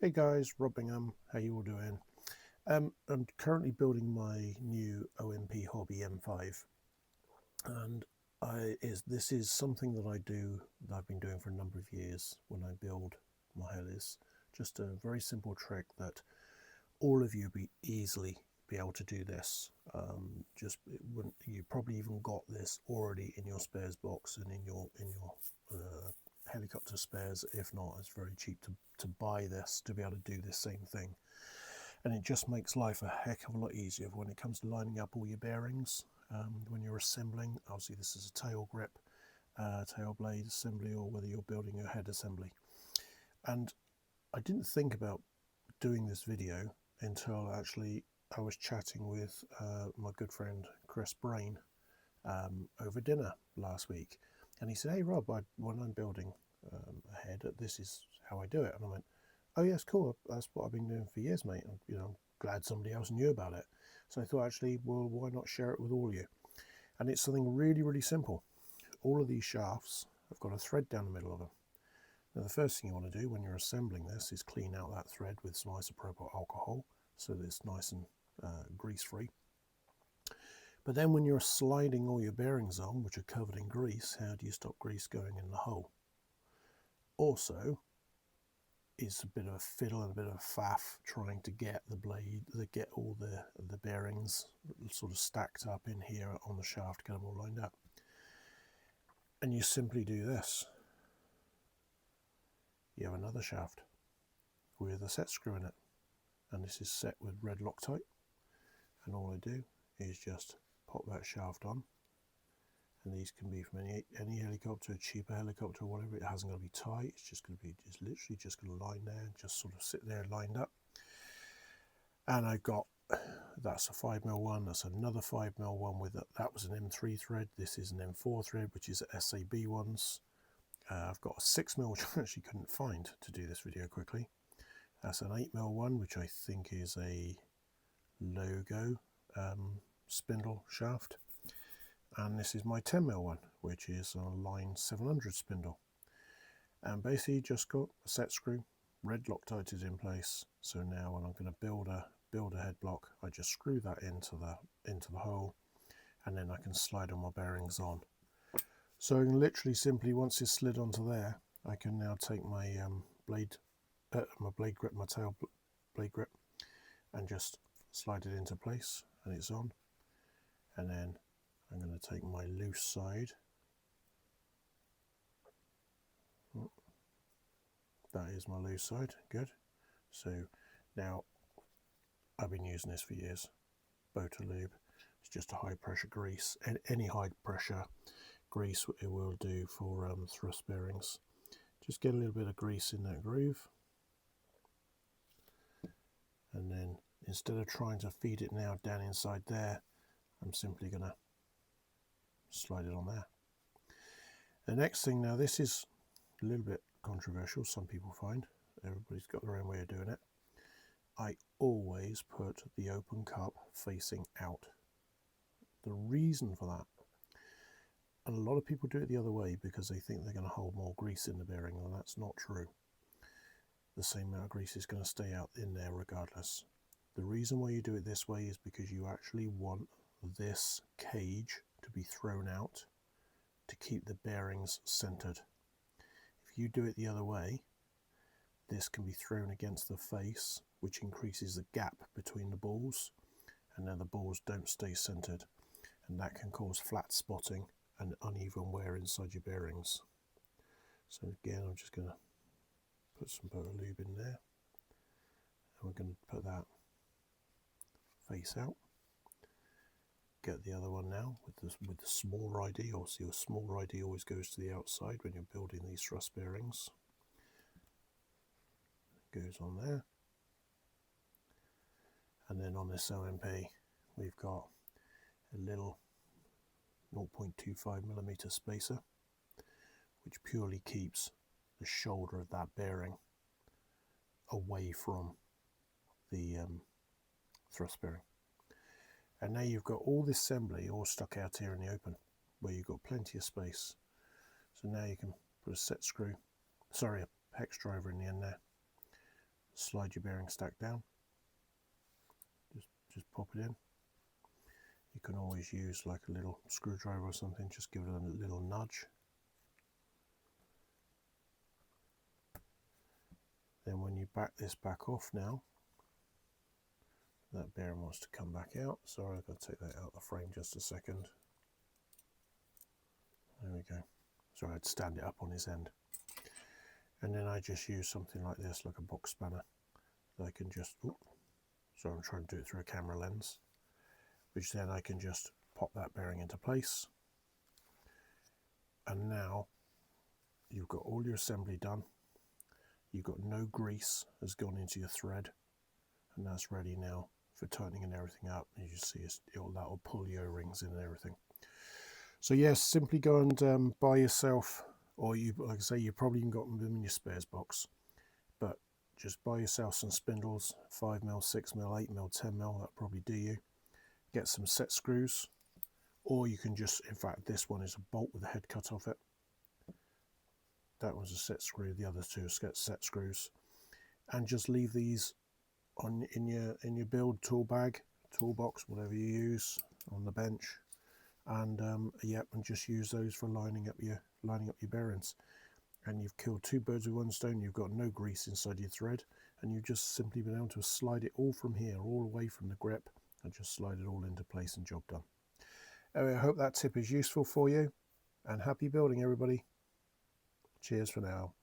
Hey guys, Rob Bingham, how you all doing? I'm currently building my new OMP hobby M5, and this is something that I've been doing for a number of years when I build my helis. Just a very simple trick that all of you be easily be able to do this. Just when you probably even got this already in your spares box and in your helicopter spares. If not, it's very cheap to buy this to be able to do this same thing, and it just makes life a heck of a lot easier when it comes to lining up all your bearings. When you're assembling, obviously this is a tail grip, tail blade assembly, or whether you're building a head assembly. And I didn't think about doing this video until actually I was chatting with my good friend Chris Brain over dinner last week, and he said, "Hey Rob, when I'm building a head, this is how I do it." And I went, "Oh yes, cool. That's what I've been doing for years, mate. And, I'm glad somebody else knew about it." So I thought, actually, well, why not share it with all of you? And it's something really, really simple. All of these shafts have got a thread down the middle of them. Now, the first thing you want to do when you're assembling this is clean out that thread with some isopropyl alcohol so that it's nice and grease-free. But then when you're sliding all your bearings on, which are covered in grease, how do you stop grease going in the hole? Also, it's a bit of a fiddle and a bit of a faff trying to get the blade, to get all the bearings sort of stacked up in here on the shaft, get them all lined up. And you simply do this. You have another shaft with a set screw in it, and this is set with red Loctite, and all I do is just pop that shaft on, and these can be from any helicopter, a cheaper helicopter or whatever. It hasn't got to be tight, it's just going to be literally just going to line there and just sort of sit there lined up. And I got, that's a 5mm one, that's another 5mm one with that was an M3 thread, this is an M4 thread, which is SAB ones. I've got a 6mm which I actually couldn't find to do this video quickly. That's an 8mm one, which I think is a logo spindle shaft. And this is my 10mm one, which is a line 700 spindle. And basically just got a set screw, red Loctite is in place. So now when I'm going to build a head block, I just screw that into the hole, and then I can slide all my bearings on. So I can literally simply, once it's slid onto there, I can now take my blade grip, my tail blade grip, and just slide it into place, and it's on. And then I'm going to take my loose side. That is my loose side, good. So now I've been using this for years. Lube. It's just a high pressure grease. Any high pressure grease it will do for thrust bearings. Just get a little bit of grease in that groove, and then instead of trying to feed it now down inside there, I'm simply going to slide it on there. The next thing, now this is a little bit controversial, some people find. Everybody's got their own way of doing it. I always put the open cup facing out. The reason for that, and a lot of people do it the other way because they think they're going to hold more grease in the bearing, and that's not true. The same amount of grease is going to stay out in there regardless. The reason why you do it this way is because you actually want this cage to be thrown out to keep the bearings centered. If you do it the other way, this can be thrown against the face, which increases the gap between the balls, and then the balls don't stay centered, and that can cause flat spotting and uneven wear inside your bearings. So again, I'm just going to put some lube in there, and we're going to put that face out. Get the other one now with the small ID. Obviously, your small ID always goes to the outside when you're building these thrust bearings. Goes on there, and then on this OMP we've got a little 0.25mm spacer, which purely keeps the shoulder of that bearing away from the thrust bearing. And now you've got all this assembly all stuck out here in the open where you've got plenty of space. So now you can put a set screw, sorry, a hex driver in the end there, slide your bearing stack down, just pop it in. You can always use like a little screwdriver or something, just give it a little nudge. Then when you back this back off now, that bearing wants to come back out. Sorry, I've got to take that out of the frame just a second. There we go. So I'd stand it up on his end. And then I just use something like this, like a box spanner. I can just, so I'm trying to do it through a camera lens, which then I can just pop that bearing into place. And now you've got all your assembly done. You've got no grease has gone into your thread, and that's ready now for tightening and everything up. As you see, that will pull your O-rings in and everything. So yes, simply go and buy yourself, or you, like I say, you probably even got them in your spares box, but just buy yourself some spindles, 5mm, 6mm, 8mm, 10mm, that'll probably do you. Get some set screws, or you can just, in fact this one is a bolt with the head cut off it. That one's a set screw, the other two are set screws. And just leave these on in your build tool bag, toolbox, whatever you use, on the bench. And yep, and just use those for lining up your bearings. And you've killed two birds with one stone. You've got no grease inside your thread, and you've just simply been able to slide it all from here, all away from the grip, and just slide it all into place and job done. Anyway, I hope that tip is useful for you, and happy building, everybody. Cheers for now.